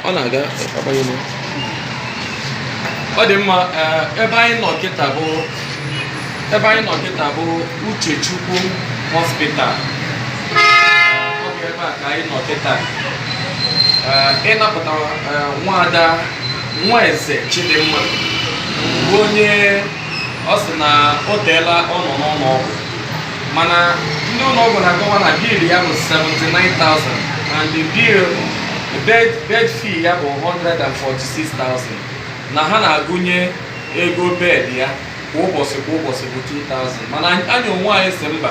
On a gars, ọ dị mma ebe anyị nọ kịta bụ Uchechukwu hospital. Ọ bụ ebe a ka anyị nọ kịta ịnapụta nwada Eze Chidimma bụ onye ọ sị na o teela ọ nọ n'ụlọ ọgwụ, mana ndị ụlọ ọgwụ na-akọwa na bill ya bụ 79,000 and the bill bed fee ya bụ 146,000 na ha na-agụnye ego bed ya kwa ụbọchị bụ 2,000, mana anyị onwe anyị si mba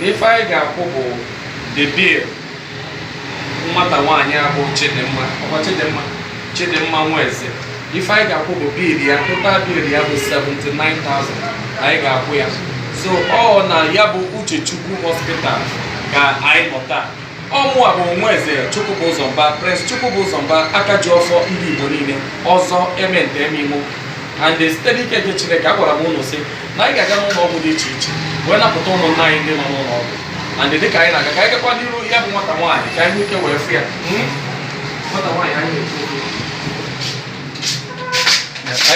na ife anyị ga-akwụ bụ the bill nwata nwaanyị abụ Chidimma Eze. Ife anyị ga-akwụ bụ bill ya, total bill ya bụ 79,000 anyị ga-akwụ ya. So ọ na ya bụ Uchechukwu hospital ka anyị nọ taa. Ọmụa bụ Eze Chukwubuzor, Prince Chukwubuzor Akajiofor Igbo niile, Ozo Ementaemeimo, and the steady care Chineke agwara m ụnụ sị na anyị ga-aga n'ụlọ ọgwụ dị iche iche wee napụta ụmụ nna anyị ndị nọ n'ụlọ ọgwụ, and dị ka anyị na-aga ka anyị gakwa n'iru ya bụ nwata nwaanyị ka anyị ike wee fụ ya. Nwata nwaanyị anyị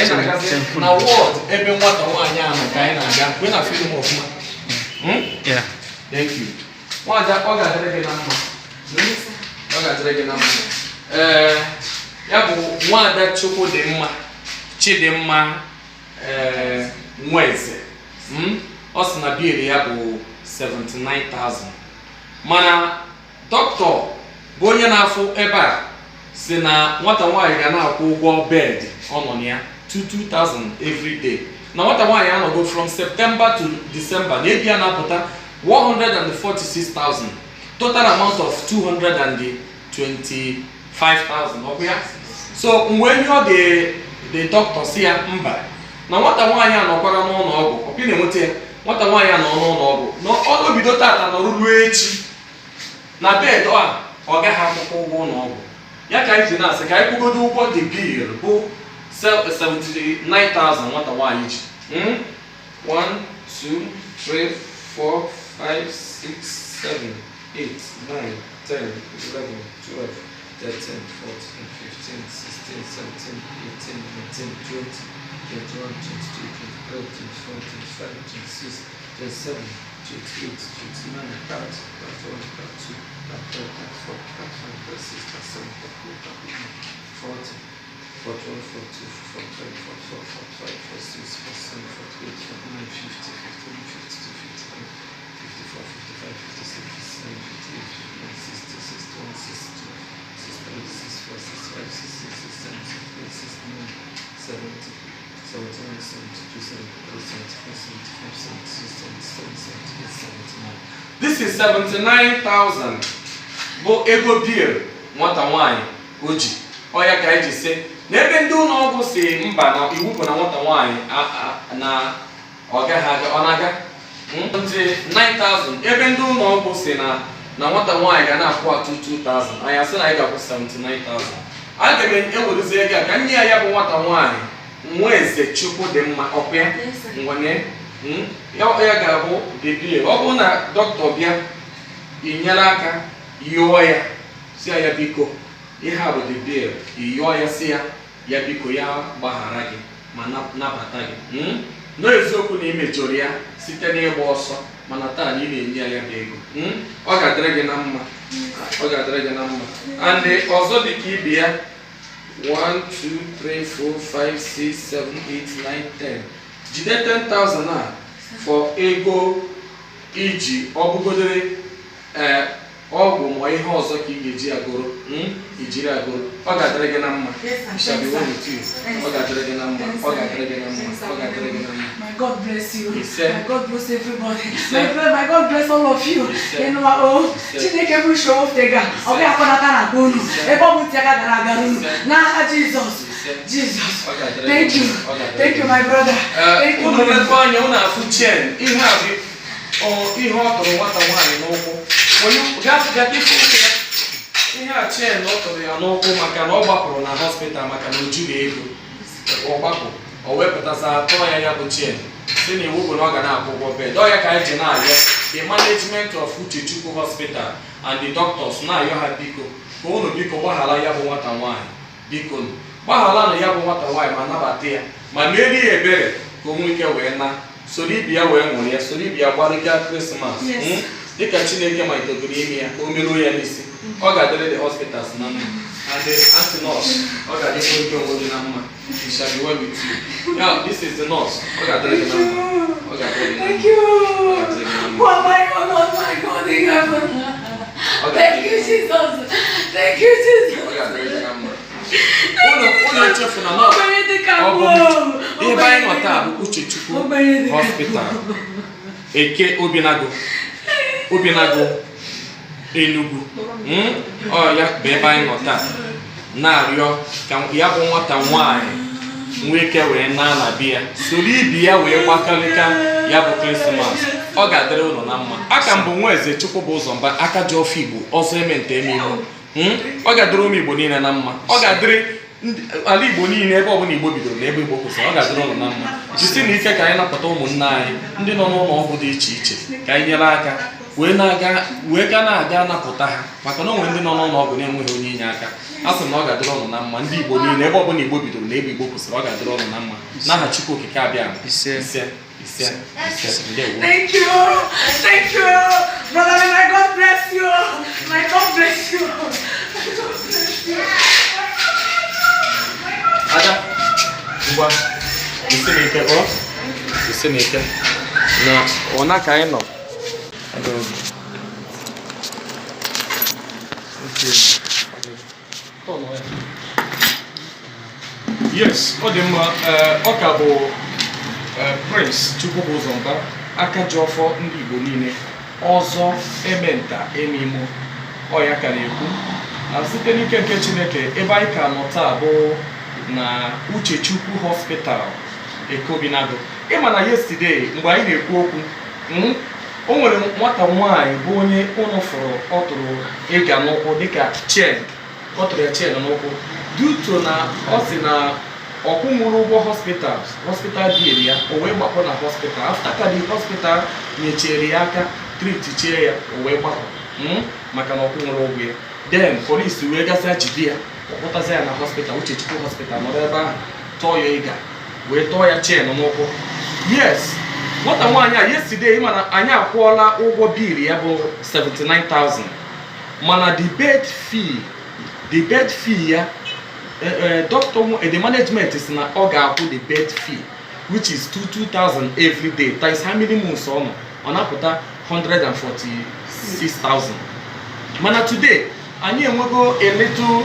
na-agazi na wọd ebe nwata nwaanyị ahụ ka anyị na-aga wee na film ọfụma. Thank you. Nwada ọ ga-adịrị gị na mma. Ọ ga-adịrị gị na mma. Ya bụ nwada Chidimma Eze. Ọ sị na bill ya bụ 79,000. Mana dọkịta bụ onye na-afụ ebe a si na nwata nwaanyị ga na-akwụ ụgwọ bed ọ nọ na ya 2,000 every day. Na nwata nwaanyị anọgo from September to December na ebi ya na-apụta 146,000, total amount of 225,000. So when you're the doctor see ya mba na nwata nwaanyị anọkwara n'ụlọ ọgwụ ọpị na-enweta ya nwata nwaanyị anọ n'ụlọ ọgwụ na ọ bido tata nọrụ ruo echi na bed ọ gaghị akwụkwọ ụgwọ ụlọ ọgwụ ya ka anyị ji na-asị ka anyị kwugodo ụgwọ the bill bụ 79,000 nwata nwaanyị ji. 1 2 3 4 5 6 7 8 9 10 11 12 13 14 15 16 17 18 19 20 21 22 23 24 25 26 27 28 29 30 31 32 33 34 35 36 37 40 41 42 43 44 45 46 47 48 49 50 51 52 53 54 55 56 57 58 59 60 61 62 63 64 65 66 67 68 69 70 71 72 73 74 75 76 77 78 79. This is 79,000 bụ ego bill nwata nwaanyị o ji. Ọ ya ka anyị ji sị na ebe ndị ụlọ ọgwụ si mba na iwu bụ na nwata nwaanyị na ọ gaghị aga ọ na-aga 9,000, ebe ndị ụlọ ọgwụ si na nwata nwaanyị ga na-akwụ 2,000, anyị asị na anyị ga-akwụ 79,000. Aga m ewerezi ego a ka nye ya bụ nwata nwaanyị Eze Chukwudimma ọpịa ngwane ya ga-abụ bibie. Ọ bụrụ na dọkịta bịa inyere aka yọọ ya si ya biko ihe a bụ bibie, yọọ ya si ya biko ya gbaghara gị ma nabata gị n'eziokwu na imejọrọ ya site n'ịgba ọsọ, mana taa na ị na-enye ya bụ ego. Ọ ga-adịrị gị na mma. Ọ ga-adịrị gị na mma. And ọzọ dị ka ibe ya 1 2 3 4 5 6 7 8 9 10 jide 10,000 a for ego iji ọ bụgodere ọgwụ ma ihe ọzọ ka ị ga-eji agụrụ ijiri agụrụ. Ọ ga-adịrị gị na mma. Ọ ga-adịrị gị na mma. Ọ ga-adịrị gị na mma. Ọ ga-adịrị gị na mma. My God bless you. My God bless everybody. My God bless all of you. Chineke bụ show of the God. Ọ bịa akọnata na gonu. Ebe ọ bụ tiaka gara aga unu. N'aha Jesus. Jesus. Thank you. Thank you my brother. Thank you. Unu lekwa anya unu afụ chain. Ihe a bụ ihe ọ tụrụ nwata nwaanyị n'ụkwụ. Ihe a chain ọ tụrụ ya n'ụkwụ maka na ọ gbapụrụ na hospital maka na o jighị ego. Ọ gbapụ o wepụtaza atọ ya bụ chain si na iwu bụ na ọ ga na-akwụ ụgwọ bed. Ọ ya ka anyị ji na-arịọ the management of Uchechukwu Hospital and the doctors na yo ha biko ka unu biko gbahala ya bụ nwata nwanyị biko gbahala na ya bụ nwata nwanyị ma nabata ya ma merie ebere ka o nwee ike wee na soro ibi ya wee nwere ya soro ibi ya gbarịka Christmas dịka Chineke ma itogoro ime ya o meruo ya n'isi ọ ga-adịrị the hospitals na mma and the anti-nurse ọ ga-adịkwa ike onwe gị na mma it shall be well with you. Now this is the nurse ọ ga-adịrị gị na mma ọ ga-adịrị gị na mma. Thank you. Oh my God, oh my God in heaven. Thank you Jesus. Thank you Jesus. Ọ ga-adịrị gị na mma. Ụlọ echefu na nọ ọ bụ ihe anyị nọ taa bụ Uchechukwu Hospital Eke Obinago Enugu ọ ya bụ ebe anyị nọ taa na-arịọ ka ya bụ nwata nwanyị nwee ike wee na bịa soro ibi ya wee gbakalịka ya bụ Krismas ọ ga-adịrị ụlọ na mma aka mbụ nwa eze Chukwubuzor Mbah Akajiofor Igbo Ozo Ementaemeimo ọ ga-adịrị ụmụ Igbo niile na mma ọ ga-adịrị ala Igbo niile ebe ọbụla Igbo bidoro na ebe Igbo kwụsịrị ọ ga-adịrị ụlọ na mma jisi na ike ka anyị napụta ụmụnne anyị ndị nọ n'ụlọ ọgwụ dị iche iche ka anyị nyere aka wee ga na-aga napụta ha maka na onwe ndị nọ n'ụlọ ọgwụ na-enweghị onye inye aka a sị na ọ ga-adịrị ọnụ na mma ndị Igbo niile ebe ọbụla Igbo bidoro na ebe Igbo kwụsịrị ọ ga-adịrị ọnụ na mma n'aha Chukwu okike abịa ise. Thank you, thank you, brother. May God bless you. May God bless you. God bless you. Ada, ngwa, isi n'ike na ọna ka anyị nọ. Yes, ọ dị mma. Ọ ka bụ Prince Chukwubuzor Mbah Akajiofor ndị Igbo niile Ozo Ementaemeimo ọ ya ka na-ekwu site n'ike nke Chineke ebe anyị ka nọ taa bụ na Uchechukwu Hospital Ekobinago. Ịma na yesterday mgbe anyị na-ekwu okwu o nwere nwata nwanyị bụ onye ụnụ fụrụ ọ tụrụ ịga n'ụkwụ dịka chain ọ tụrụ ya chain n'ụkwụ due to na ọ sị na ọkwụnwụrụ ụgwọ hospital bill ya o wee gbapụ na hospital after ka the hospital nyechere ya aka tritichie ya o wee gbapụ maka na ọkwụnwụrụ ụgwọ ya then police wee gasịa jide ya kpọpụtazi ya na hospital Uchechukwu Hospital nọrọ ebe ahụ tọọ ya ịga wee tọọ ya chain n'ụkwụ. Yes, nwata nwaanyị a yesterday mana anyị akwụọla ụgwọ bill ya bụ 79,000 mana the bed fee ya doctor the management is na ọ ga-akwụ the bed fee which is 2,000 every day times how many months ọ na-apụta 146,000 mana today anyị enwego a little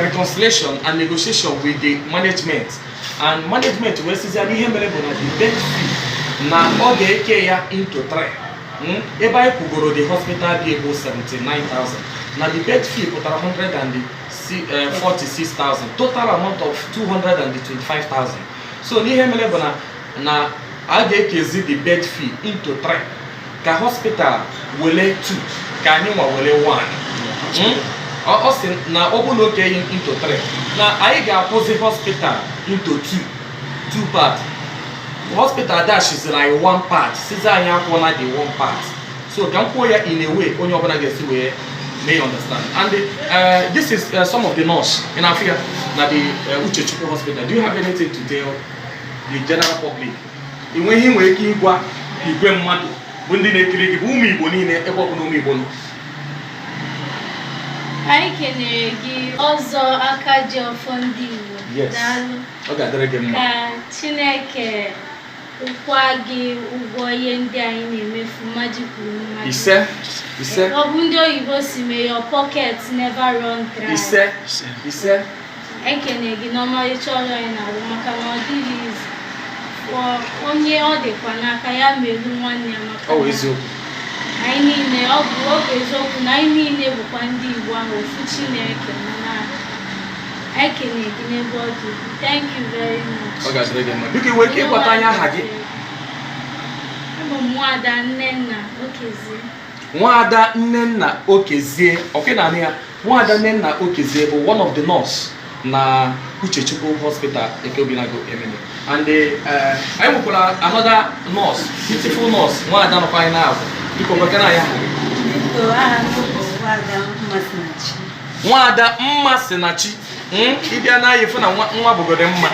reconciliation and negotiation with the management and management wee sizi na ihe mere bụ na the bed fee na ọ ga-eke ya into 3 ebe anyị kwugoro the hospital bill bụ 79,000 na the bed fee pụtara 146,000 total amount of 225,000 so n'ihe mere bụ na a ga-ekezi the bed fee into 3 ka hospital wele 2 ka anyị nwa wele 1 ọ sị na ọ bụ na oke into 3 na anyị ga-akwụzi hospital into 2 part hospital dashiziri anyị 1 part sizi anyị akwụọ na the 1 part so ka m kwuo ya in a way onye ọbụla ga-esi wee may understand and this is some of the nurse in Africa na the Uchechukwu Hospital. Do you have anything to tell the general public? Enweghị nwere ike ịgwa igwe mmadụ bụ ndị na-ekiri gị bụ ụmụ Igbo niile ebe ọ bụ na ụmụ Igbo nọ. Anyị kenere gị Ozo Akajiofor ndị Igbo. Daalụ. Ọ ga-adịrị gị mma. Ka Chineke ụkwa gị ụgwọ ihe ndị anyị na-emefu mmadụ kwuru mmadụ. Ise. Ọ bụ ndị oyibo si mee your pocket never run dry. Ise. Ekene gị n'ọmarịcha ọrụ anyị na-arụ maka na ọ dịghị izu. Onye ọ dịkwa n'aka ya melu nwanne ya maka ọ eziokwu. Anyị niile ọ bụ eziokwu na anyị niile bụkwa ndị Igbo ahụ ofu Chineke mana ekene gị n'ebe ọ dị. Thank you very much. Ọ ga-adịrị gị mma. Biko iwe ike ịgbata anya aha gị. Abụ m Nwada Nnenna Okezie. Nwada Nnenna Okezie. Okay na ya. Nwada Nnenna Okezie bụ one of the nurse na Uchechukwu Hospital Ekobinago Emene. And anyị nwekwara another nurse, beautiful nurse, Nwada nọkwa anyị na-abụ Biko bekana ya. Nwada Mmasinachi. Ịbịa na anyị fụ na nwa bụgoro mma.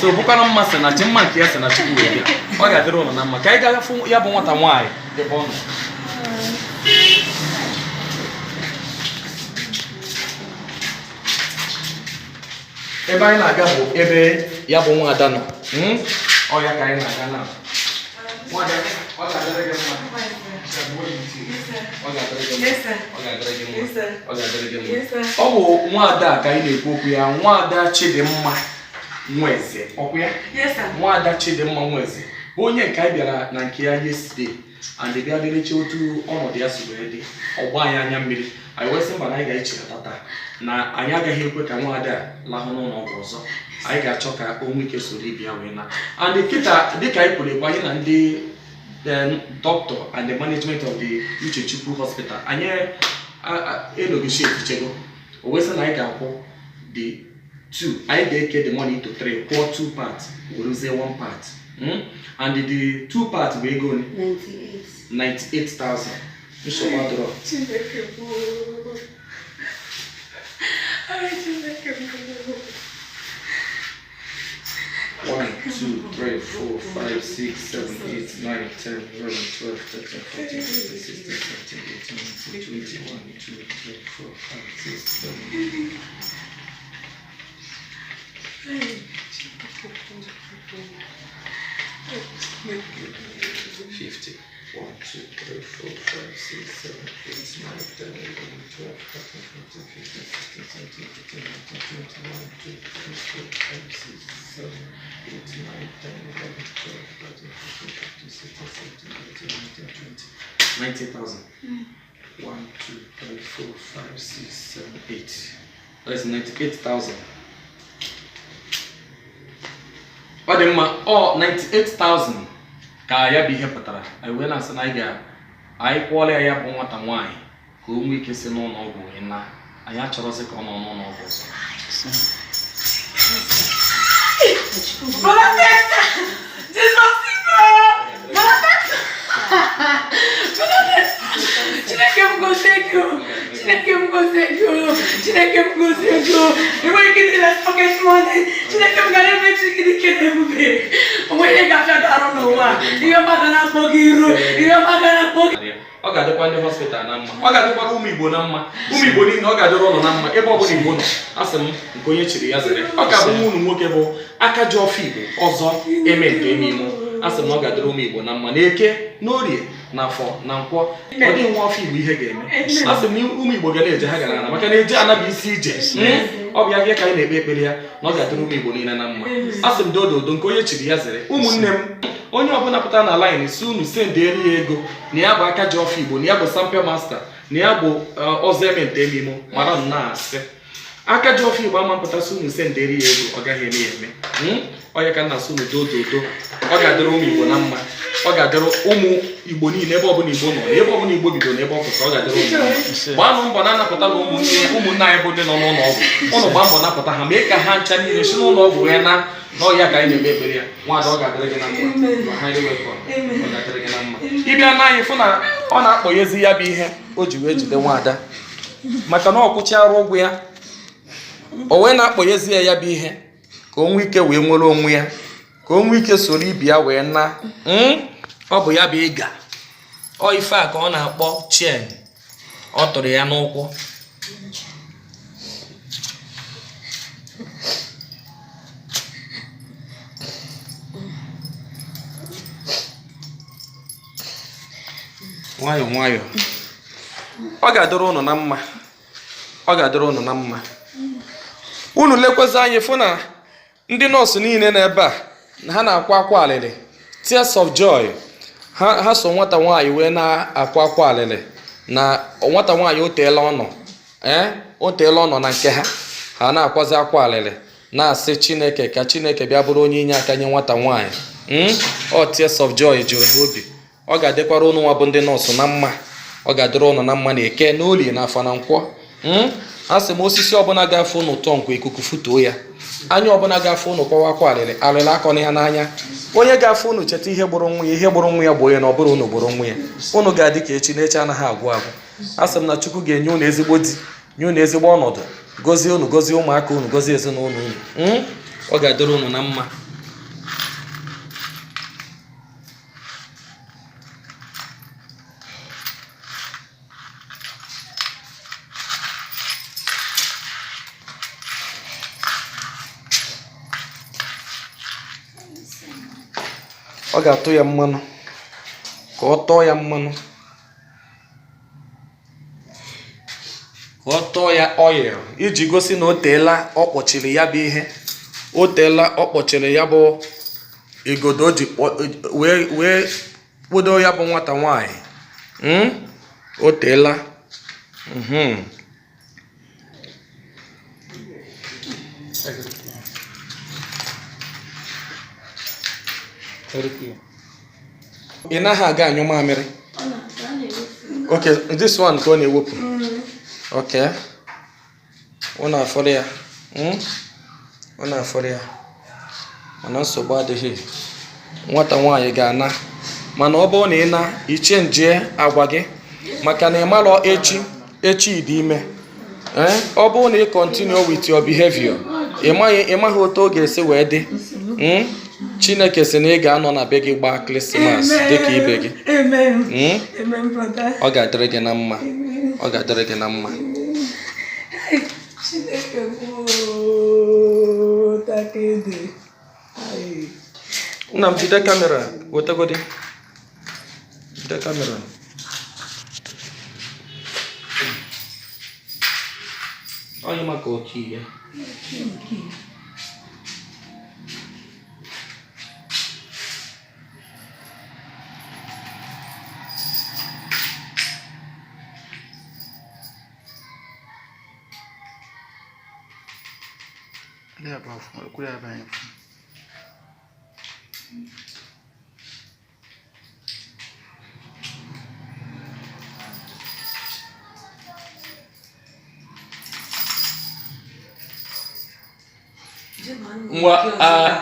So bụkwana Mmasinachi, mma nke ya Sinachi kwuru ya. Ọ ga-adịrị ụlọ na mma. Ka anyị gaa fụ ya bụ nwata nwaanyị ebe ọ nọ. Ebe anyị na-aga bụ ebe ya bụ nwada nọ. Ọ ya ka anyị na-aga na. Nwada, ọ ga-adịrị gị mma. Ọ bụ nwada ka anyị na-ekwu okwu ya, nwada Chidimma Nweze. Ọkwa ya? Nwada Chidimma Nweze bụ onye nke anyị bịara na nke ya yesterday and bịa dịrịcha otu ọnọdụ ya si wee dị. Ọgba anyị anya mmiri. Anyị wee sị mba na anyị ga-echekọta taa na anyị agaghị ekwe ka nwada lahụ n'ụlọ ọgwụ ọzọ. Anyị ga-achọ ka o nwee ike soro ibia wee na. And kịta dịka anyị kwuru ekwu anyị na ndị doctor and the management of the Uchechukwu hospital anyị negotiate chego o wee sị na anyị ga-akwụ the 2 anyị ga-eke the money to 3 kwụọ 2 parts werezie 1 part and the 2 parts bụ ego 98,000 nsogbu adọrọ 1, 2, 3, 4, 5, 6, 7, 8, 9, 10, 11, 12, 13, 14, 15, 16, 17, 18, 19, 20, 1, 2, 3, 4, 5, 6, 7, 50. 1, 2, 3, 4, 5, 6, 7, 8, 9, 10, 11, 12, 13, 14, 15, 16, 17, 18, 19, 20, 1, 2, 3, 4, 5, 6, 7, 8, 9, 10, 11, 12, 13, 14, 15, 16, 17, 18, 19, 20. 90,000. 1, 2, 3, 4, 5, 6, 7, 8. That's 98,000. Ọ dị mma, 98,000 ka ya bụ ihe pụtara. Anyị wee na-asị na anyị kwụọla ya bụ nwata nwaanyị ka o nwee ike si n'ụlọ ọgwụ wee na. Anyị achọrọzi ka ọ nọ n'ụlọ ọgwụ ọzọ. Ọ ga-adịkwa ndị hospital na mma, ọ ga-adịkwara ụmụ Igbo na mma, ụmụ Igbo niile ọ ga-adịrị ụlọ na mma ebe ọ bụla Igbo nọ. Asị m nke onye chiri ya zere. Ọ ga-abụ nwa unu nwoke bụ Akajiofor Igbo Ozo Ementaemeimo. Asị m ọ ga-adịrị ụmụ Igbo na mma n'Eke, n'Orie, n'Afọ, na Nkwọ. Ọ dịghị nwa afọ Igbo ihe ga-eme. Asị m ụmụ Igbo ga na-eje ha gara ana maka na eje anaghị isi ije. Ọ bụ ya gị ka anyị na-ekpe ekpere ya na ọ ga-adịrị ụmụ Igbo niile na mma. Asị m dododo nke onye chiri ya zere. Ụmụnne m, onye ọbụla pụtara na line si unu send Eri ya ego na ya bụ Akajiofor Igbo, na ya bụ Sampe master, na ya bụ Ozo Ementaemeimo, mara nna asị Akajiofor Igbo ama mpụtasị unu send Eri ya ego ọ gaghị eme ya eme. Onye ka nna asị unu dododo ọ ga-adịrị ụmụ Igbo na mma, ọ ga-adịrị ụmụ Igbo niile ebe ọbụla Igbo nọ, ebe ọbụla Igbo bido na ebe ọ kwụsị ọ ga-adịrị ụmụ. Gbaanụ mbọ na-anapụta na ụmụnne anyị bụ ndị nọ n'ụlọ ọgwụ. Ụnụ gbaa mbọ napụta ha mee ka ha ncha niile si n'ụlọ ọgwụ wee na n'ọhịa ka anyị na-eme ekpere ya. Nwada ọ ga-adịrị gị na mma, ọ ga-adịrị gị na mma. Ịbịa n'anyị fụ na ọ na-akpọghezi ya bụ ihe o ji wee jide nwada maka na ọ kwụchara ụgwọ ya, o wee na-akpọghezi ya bụ ihe ka o nwee ike wee nwere onwe ya, ka o nwee ike soro ibi ya wee na. Ọ bụ ya bụ ịga ọ ife a ka ọ na-akpọ chen, ọ tụrụ ya n'ụkwụ. Nwayọ nwayọ, ọ ga-adịrị ụnụ na mma, ọ ga-adịrị ụnụ na mma. Unu lekwezi anyị fụ na ndị nọọsụ niile n'ebe a ha na-akwa akwa alịlị, tears of joy. Ha so nwata nwaanyị wee na-akwa akwa alịlị na nwata nwaanyị o teela ọnọ na nke ha na-akwazi akwa alịlị na-asị Chineke ka Chineke bịa bụrụ onye inye aka nye nwata nwaanyị. Ọ tears of joy juru ha obi. Ọ ga-adịkwara ụnụ nwa bụ ndị nọọsụ na mma, ọ ga-adịrị ụnụ na mma na Eke, n'Orie, na Afọ, na Nkwọ. asị m osisi ọbụla ga-afụ ụnụ ụtọ nkwa ikuku futuo ya, anya ọbụla ga-afụ ụnụ kọwakwa alịlị akọ ya n'anya. Onye ga-afụ ụnụ cheta ihe gburu nwa ya, ihe gburu nwa ya bụ onye na ọ bụrụ ụnụ gburu nwa ya. Ụnụ ga-adị ka echi, na-eche anaghị agwụ agwụ. Asị m na Chukwu ga-enye ụnụ ezigbo di, nye ụnụ ezigbo ọnọdụ, gọzie ụnụ, gọzie ụmụaka ụnụ, gọzie ezinụlọ ụnụ. Ọ ga-adịrị ụnụ na mma. Ọ ga-atụ ya mmanụ ka ọ tọọ ya mmanụ, ka ọ tọọ ya oil, iji gosi na o teela ọ kpọchiri ya bụ ihe, o teela ọ kpọchiri ya bụ igodo o ji wee kpodo ya bụ nwata nwanyị. O teela. Ị naghị aga anyụ mamịrị? Okay, this one ka ọ na-ewepụ. Okay, ọ na-afọrọ ya. Ọ na-afọrọ ya, mana nsogbu adịghị. Nwata nwaanyị ga-ana, mana ọ bụrụ na ị na iche nje agwa gị, maka na ị marọ echi dị ime. Ọ bụrụ na ị continue with your behavior, ị maghị otu ọ ga-esi wee dị. Chineke sị na ị ga-anọ na be gị gbaa Krismas dịka ibe gị. Ọ ga-adịrị gị na mma. Ọ ga-adịrị gị na mma. Nna m, jide kamera, wetegodi. Jide kamera. Onye maka oke ya.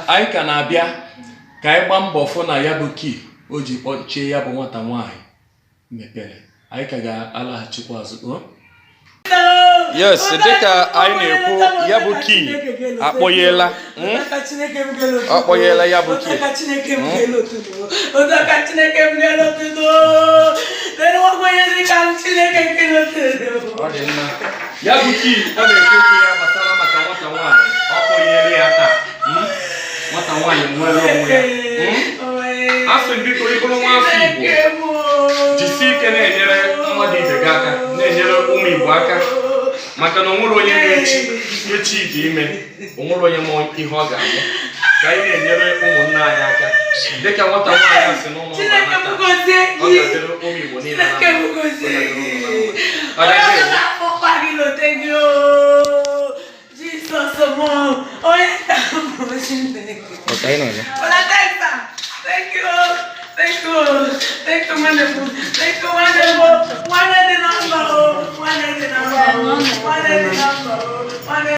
Anyị ka na-abịa ka anyị gbaa mbọ fụ na ya bụ kii o ji kpọchie ya bụ nwata nwaanyị mepere. Anyị ka ga-alaghachikwa azụ. Yes, dịka anyị na-ekwu, ya bụ kii akpọghela. Ọ kpọghela ya bụ kii. Ọ dị mma. Ya bụ kii ọ na-ekwu okwu ya gbasara maka nwata nwaanyị. Ọ kpọghela ya taa. Nwata nwaanyị nwere onwe ya. Asị m biko, ị bụrụ nwa afọ Igbo, jisie ike na-enyere mmadụ ibe gị aka, na-enyere ụmụ Igbo aka, maka na onwere onye na-echi dị ime, onwere onye ma ihe ọ ga-abụ. Ka anyị na-enyere ụmụnna anyị aka dịka nwata nwaanyị asị n'ụlọ ụwa nata. Ọ ga-adịrị ụmụ Igbo niile na Thank you.